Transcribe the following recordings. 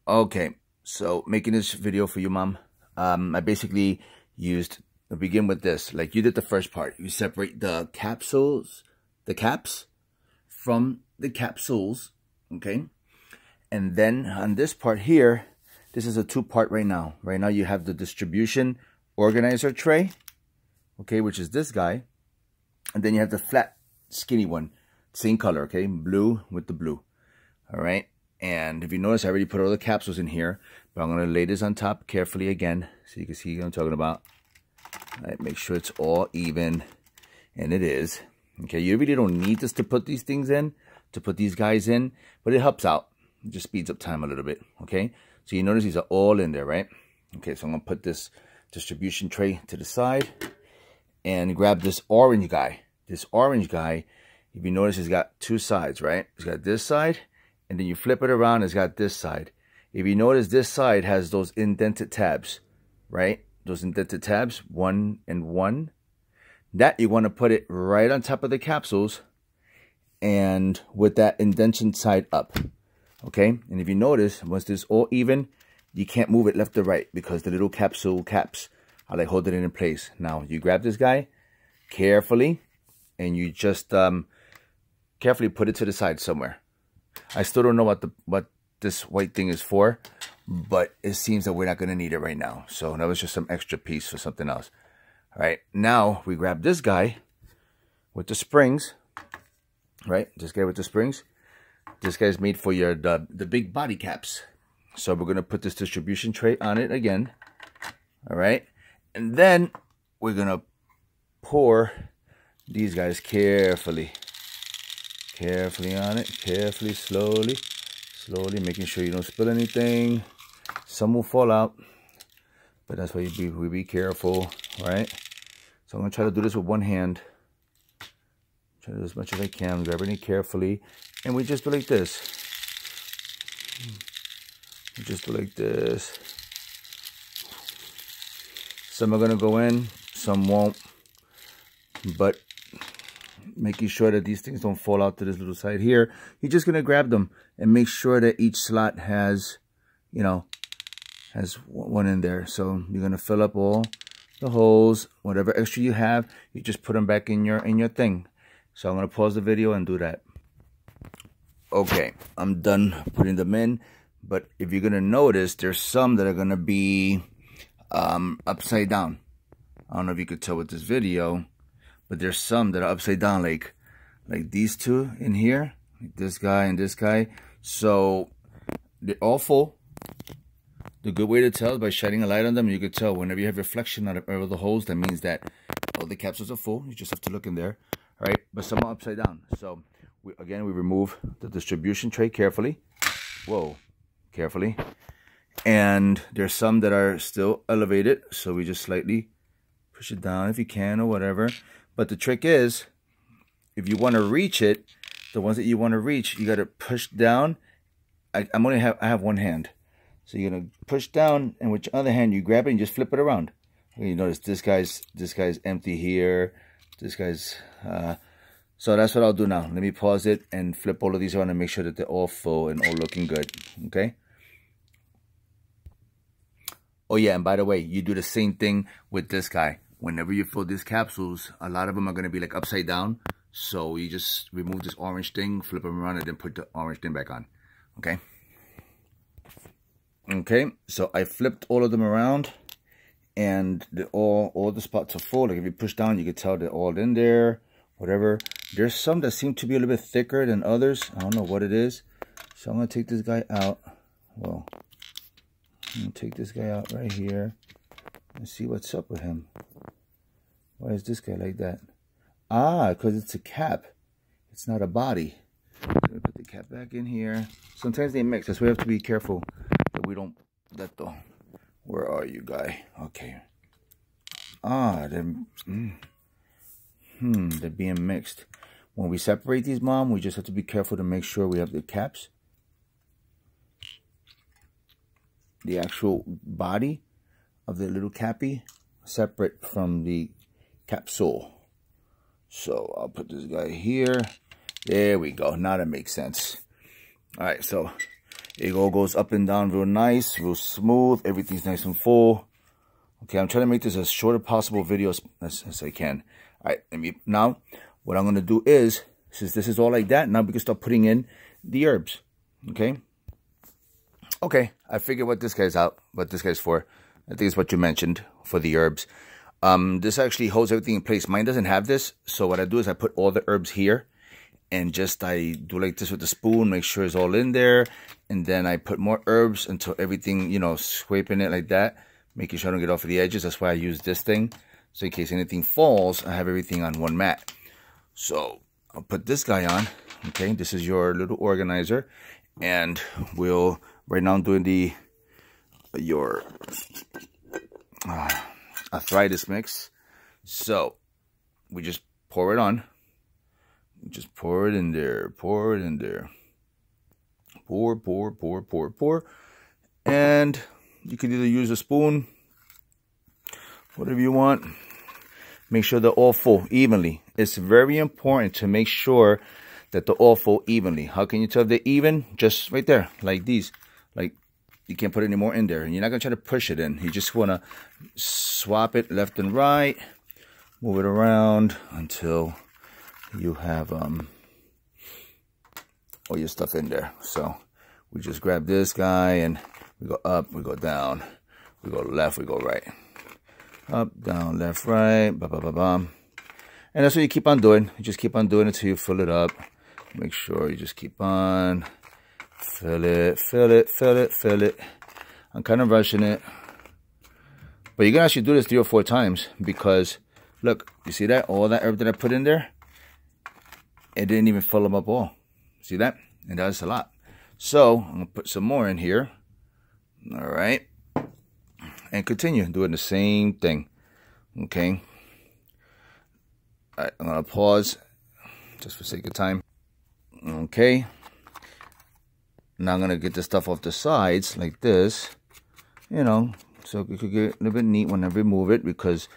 Okay, so making this video for you, Mom. I basically begin with this. Like you did the first part. You separate the capsules, the caps from the capsules, okay? And then on this part here, this is a two-part right now. Right now you have the distribution organizer tray, okay, which is this guy. And then you have the flat, skinny one, same color, okay? Blue with the blue, all right? And if you notice, I already put all the capsules in here, but I'm going to lay this on top carefully again so you can see what I'm talking about. All right, make sure it's all even, and it is. Okay, you really don't need this to put these things in, to put these guys in, but it helps out. It just speeds up time a little bit, okay? So you notice these are all in there, right? Okay, so I'm going to put this distribution tray to the side and grab this orange guy. This orange guy, if you notice, it's got two sides, right? It's got this side, and then you flip it around, it's got this side. If you notice, this side has those indented tabs, right? Those indented tabs, 1 and 1. That you want to put it right on top of the capsules and with that indentation side up, okay? And if you notice, once this all even, you can't move it left or right because the little capsule caps are like holding it in place. Now, you grab this guy carefully and you just carefully put it to the side somewhere. I still don't know what this white thing is for, but it seems that we're not going to need it right now. So that was just some extra piece for something else. All right, now we grab this guy with the springs, right? This guy with the springs. This guy's made for your the big body caps. So we're going to put this distribution tray on it again. All right, and then we're going to pour these guys carefully on it, carefully, slowly, making sure you don't spill anything. Some will fall out, but that's why we be careful, right? So I'm gonna try to do this with one hand. Try to do as much as I can, grab it carefully, and we just do like this. We just do like this. Some are gonna go in, some won't, but making sure that these things don't fall out to this little side here. You're just going to grab them and make sure that each slot has, you know, has one in there. So you're going to fill up all the holes. Whatever extra you have, you just put them back in your thing. So I'm going to pause the video and do that. Okay, I'm done putting them in. But if you're going to notice, there's some that are going to be upside down. I don't know if you could tell with this video, but there's some that are upside down, like these two in here, like this guy and this guy. So they're all full. The good way to tell is by shining a light on them. You can tell whenever you have reflection out of the holes, that means that all the capsules are full. You just have to look in there, all right? But some are upside down. So we remove the distribution tray carefully. Whoa, carefully. And there's some that are still elevated, so we just slightly push it down if you can or whatever. But the trick is, if you want to reach it, the ones that you want to reach, you got to push down. I have one hand. So you're going to push down, and with your other hand, you grab it and just flip it around. Okay, you notice this guy's empty here. This guy's... so that's what I'll do now. Let me pause it and flip all of these around and make sure that they're all full and all looking good. Okay? Oh, yeah, and by the way, you do the same thing with this guy. Whenever you fill these capsules, a lot of them are going to be like upside down. So you just remove this orange thing, flip them around, and then put the orange thing back on. Okay? Okay, so I flipped all of them around, and all the spots are full. Like if you push down, you can tell they're all in there, whatever. There's some that seem to be a little bit thicker than others. I don't know what it is. So I'm going to take this guy out. Well, I'm going to take this guy out right here and see what's up with him. Why is this guy like that? Ah, because it's a cap. It's not a body. Let me put the cap back in here. Sometimes they mix. That's why we have to be careful that we don't let the... Where are you, guy? Okay. Ah, they're being mixed. When we separate these, Mom, we just have to be careful to make sure we have the caps, the actual body of the little cappy, separate from the capsule. So I'll put this guy here. There we go. Now that makes sense. All right, so It all goes up and down real nice, real smooth. Everything's nice and full. Okay, I'm trying to make this as short as possible video as I can. All right, now what I'm going to do is, since this is all like that, now we can start putting in the herbs. Okay. Okay, I figured what this guy's for. I think it's what you mentioned for the herbs. This actually holds everything in place. Mine doesn't have this, so what I do is I put all the herbs here, and just I do like this with the spoon, make sure it's all in there, and then I put more herbs until everything, you know, scraping it like that, making sure I don't get off of the edges. That's why I use this thing, so in case anything falls, I have everything on one mat. So I'll put this guy on. Okay, this is your little organizer, and we'll right now I'm doing your arthritis mix. So we just pour it on. We just pour it in there. Pour it in there. Pour, pour, pour, pour, pour. And you can either use a spoon, whatever you want. Make sure they're all full evenly. It's very important to make sure that they're all full evenly. How can you tell if they're even? Just right there, like these. Like, you can't put any more in there. And you're not going to try to push it in. You just want to swap it left and right. Move it around until you have all your stuff in there. So we just grab this guy and we go up, we go down, we go left, we go right. Up, down, left, right, ba ba ba ba. And that's what you keep on doing. You just keep on doing it until you fill it up. Make sure you just keep on. Fill it, fill it, fill it, fill it. I'm kind of rushing it. But you can actually do this 3 or 4 times because, look, you see that? All that herb that I put in there, it didn't even fill them up all. See that? And that's a lot. So, I'm going to put some more in here. All right. And continue doing the same thing. Okay. All right, I'm going to pause just for sake of time. Okay. Now I'm going to get the stuff off the sides like this, you know, so it could get a little bit neat when I remove it because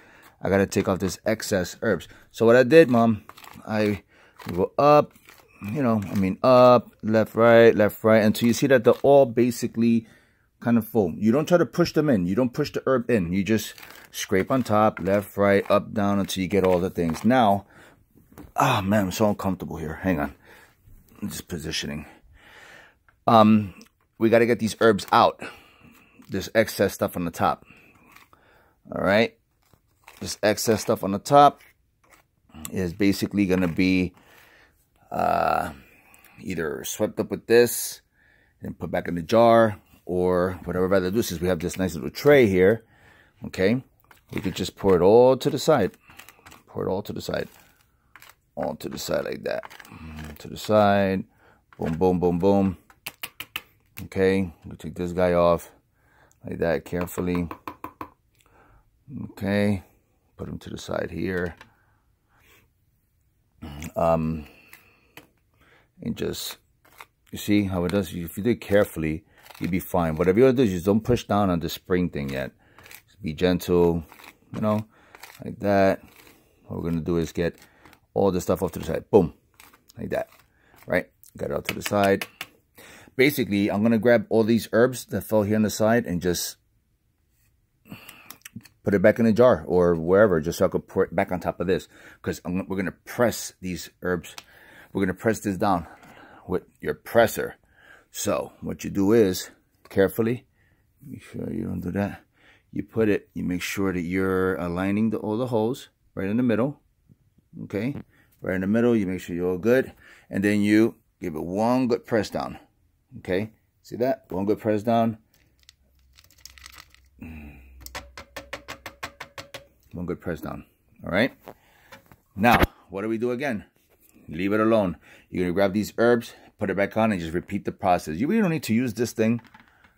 I got to take off this excess herbs. So what I did, Mom, I go up, you know, up, left, right, until you see that they're all basically kind of full. You don't try to push them in. You don't push the herb in. You just scrape on top, left, right, up, down until you get all the things. Now, oh man, I'm so uncomfortable here. Hang on. I'm just positioning. We got to get these herbs out. This excess stuff on the top. All right. This excess stuff on the top is basically going to be either swept up with this and put back in the jar, or whatever I'd rather do. Since we have this nice little tray here, okay, we could just pour it all to the side. Pour it all to the side. All to the side like that. To the side. Boom, boom, boom, boom. Okay, we take this guy off like that carefully. Okay, put him to the side here. And just, you see how it does? If you do it carefully, you'll be fine. Whatever you want to do is just don't push down on the spring thing yet. Just be gentle, you know, like that. What we're going to do is get all the stuff off to the side. Boom, like that, right? Got it out to the side. Basically, I'm going to grab all these herbs that fell here on the side and just put it back in a jar or wherever, just so I could pour it back on top of this. Because we're going to press these herbs. We're going to press this down with your presser. So, what you do is, carefully, make sure you don't do that. You put it, you make sure that you're aligning all the holes right in the middle. Okay? Right in the middle, you make sure you're all good. And then you give it one good press down. Okay, see that? One good press down. One good press down. All right. Now, what do we do again? Leave it alone. You're going to grab these herbs, put it back on, and just repeat the process. You really don't need to use this thing.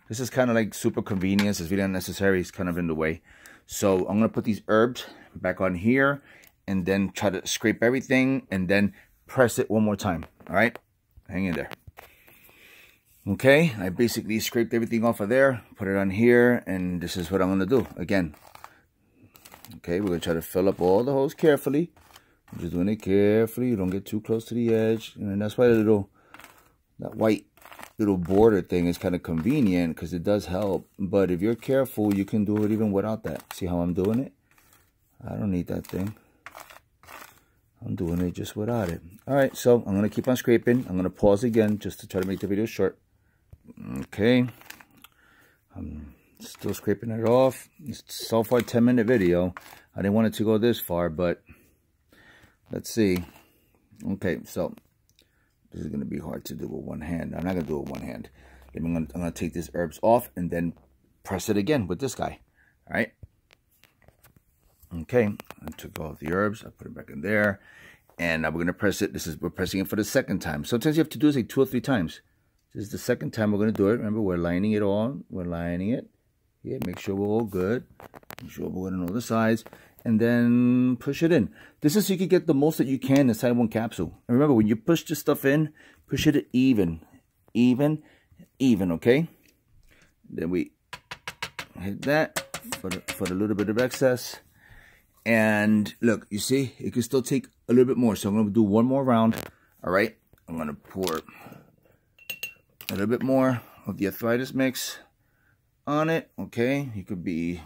This is kind of like super convenience. It's really unnecessary. It's kind of in the way. So I'm going to put these herbs back on here and then try to scrape everything and then press it one more time. All right. Hang in there. Okay, I basically scraped everything off of there, put it on here, and this is what I'm going to do again. Okay, we're going to try to fill up all the holes carefully. I'm just doing it carefully. You don't get too close to the edge. And that's why that white little border thing is kind of convenient because it does help. But if you're careful, you can do it even without that. See how I'm doing it? I don't need that thing. I'm doing it just without it. All right, so I'm going to keep on scraping. I'm going to pause again just to try to make the video short. Okay. I'm still scraping it off. It's so far 10-minute video. I didn't want it to go this far, but let's see. Okay, so this is going to be hard to do with one hand. I'm not going to do it with one hand. I'm going to take these herbs off and then press it again with this guy. All right. Okay, I took off the herbs. I put it back in there. And now we're going to press it. We're pressing it for the second time. Sometimes you have to do this like 2 or 3 times. This is the second time we're going to do it. Remember, we're lining it on. We're lining it. Yeah, make sure we're all good. Make sure we're good on all the sides. And then push it in. This is so you can get the most that you can inside one capsule. And remember, when you push this stuff in, push it even. Even, okay? Then we hit that for the little bit of excess. And look, you see, it can still take a little bit more. So I'm going to do one more round. All right. I'm going to pour a little bit more of the arthritis mix on it. Okay. You could be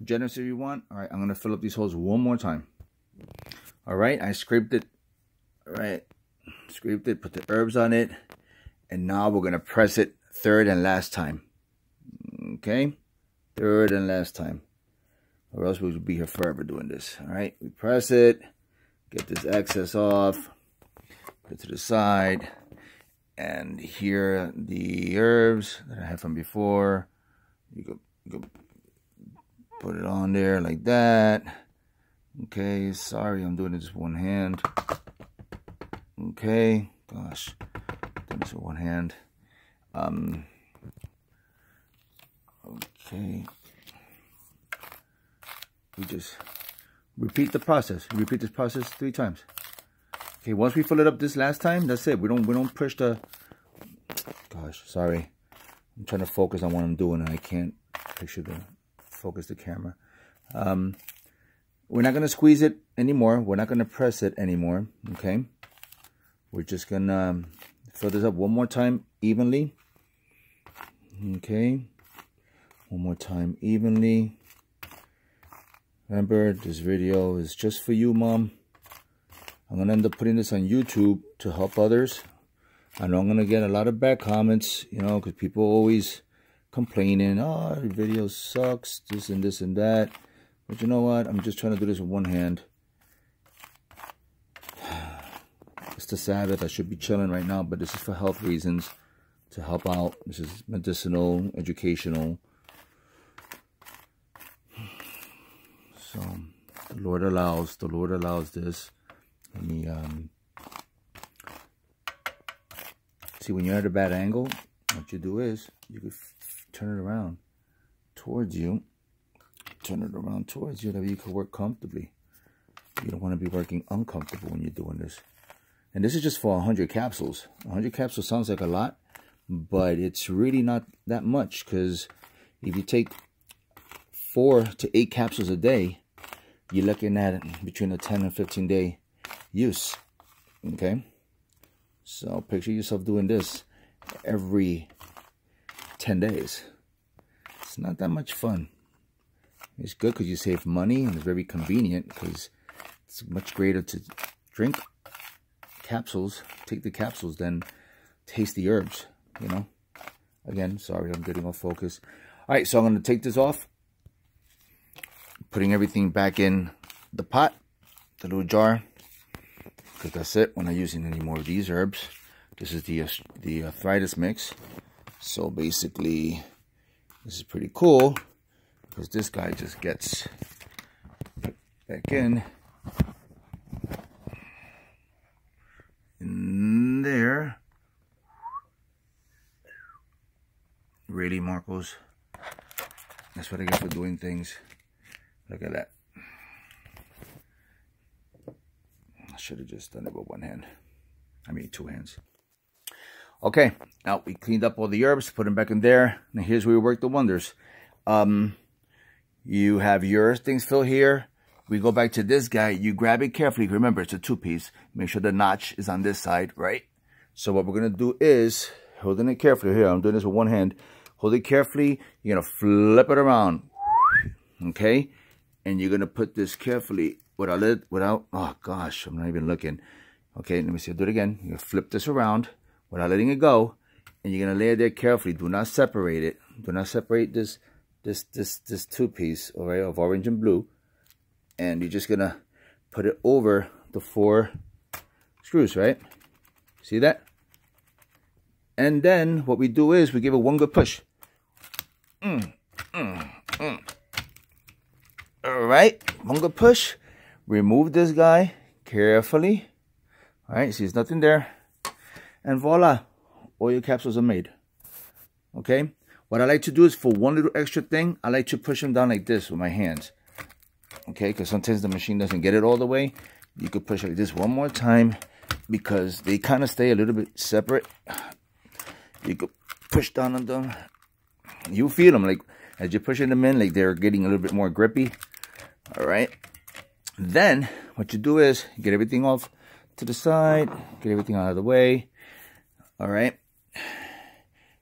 generous if you want. All right. I'm going to fill up these holes one more time. All right. I scraped it. All right. Scraped it. Put the herbs on it. And now we're going to press it third and last time. Okay. Third and last time. Or else we'll be here forever doing this. All right, we press it, get this excess off, put it to the side, and here the herbs that I had from before. You could put it on there like that. Okay, sorry, I'm doing it just one hand. Okay, gosh, doing this with one hand. Okay. We just repeat the process. Repeat this process 3 times. Okay, once we fill it up this last time, that's it. We don't push the. Gosh, sorry. I'm trying to focus on what I'm doing and I can't focus the camera. We're not gonna squeeze it anymore. We're not gonna press it anymore. Okay. We're just gonna fill this up one more time evenly. Okay. One more time evenly. Remember, this video is just for you, Mom. I'm going to end up putting this on YouTube to help others. I know I'm going to get a lot of bad comments, you know, because people always complaining, oh, the video sucks, this and this and that. But you know what? I'm just trying to do this with one hand. It's the Sabbath. I should be chilling right now, but this is for health reasons, to help out. This is medicinal, educational. So the Lord allows this. Let me see, when you're at a bad angle, what you do is you could turn it around towards you. Turn it around towards you, that way you can work comfortably. You don't want to be working uncomfortable when you're doing this. And this is just for 100 capsules. 100 capsules sounds like a lot, but it's really not that much, because if you take 4 to 8 capsules a day, you're looking at between a 10 and 15 day use. Okay, so picture yourself doing this every 10 days. It's not that much fun. It's good because you save money, and it's very convenient because it's much greater to drink capsules, take the capsules, than taste the herbs, you know. Again, sorry, I'm getting off focus. All right, so I'm going to take this off. Putting everything back in the pot, the little jar, because that's it. We're not using any more of these herbs. This is the arthritis mix. So basically, this is pretty cool, because this guy just gets put back in there. Really, Marcos? That's what I get for doing things. Look at that. I should have just done it with one hand. I mean, 2 hands. Okay, now we cleaned up all the herbs, put them back in there. Now here's where we work the wonders. You have your things filled here. We go back to this guy. You grab it carefully. Remember, it's a 2-piece. Make sure the notch is on this side, right? So what we're going to do is, holding it carefully. Here, I'm doing this with one hand. Hold it carefully. You're going to flip it around. Okay? And you're going to put this carefully without, oh gosh, I'm not even looking. Okay, let me see, I'll do it again. You're going to flip this around without letting it go. And you're going to lay it there carefully. Do not separate it. Do not separate this two-piece, all right, of orange and blue. And you're just going to put it over the 4 screws, right? See that? And then what we do is we give it one good push. All right, one good push. Remove this guy carefully. All right, see, there's nothing there. And voila, all your capsules are made. Okay? What I like to do is for one little extra thing, I like to push them down like this with my hands. Okay, because sometimes the machine doesn't get it all the way. You could push like this one more time because they kind of stay a little bit separate. You could push down on them. You feel them, like as you're pushing them in, like they're getting a little bit more grippy. All right. Then what you do is get everything off to the side, get everything out of the way. All right.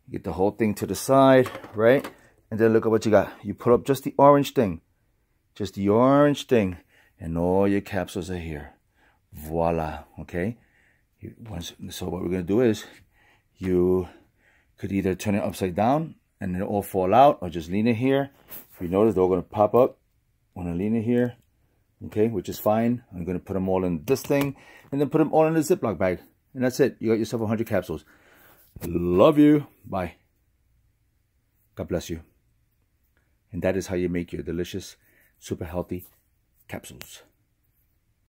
Get the whole thing to the side, right? And then look at what you got. You pull up just the orange thing. Just the orange thing. And all your capsules are here. Voila. Okay? So what we're going to do is you could either turn it upside down and it'll all fall out, or just lean it here. If you notice, they're all going to pop up when I lean it here. Okay? Which is fine. I'm going to put them all in this thing and then put them all in the Ziploc bag. And that's it. You got yourself 100 capsules. Love you. Bye. God bless you. And that is how you make your delicious, super healthy capsules.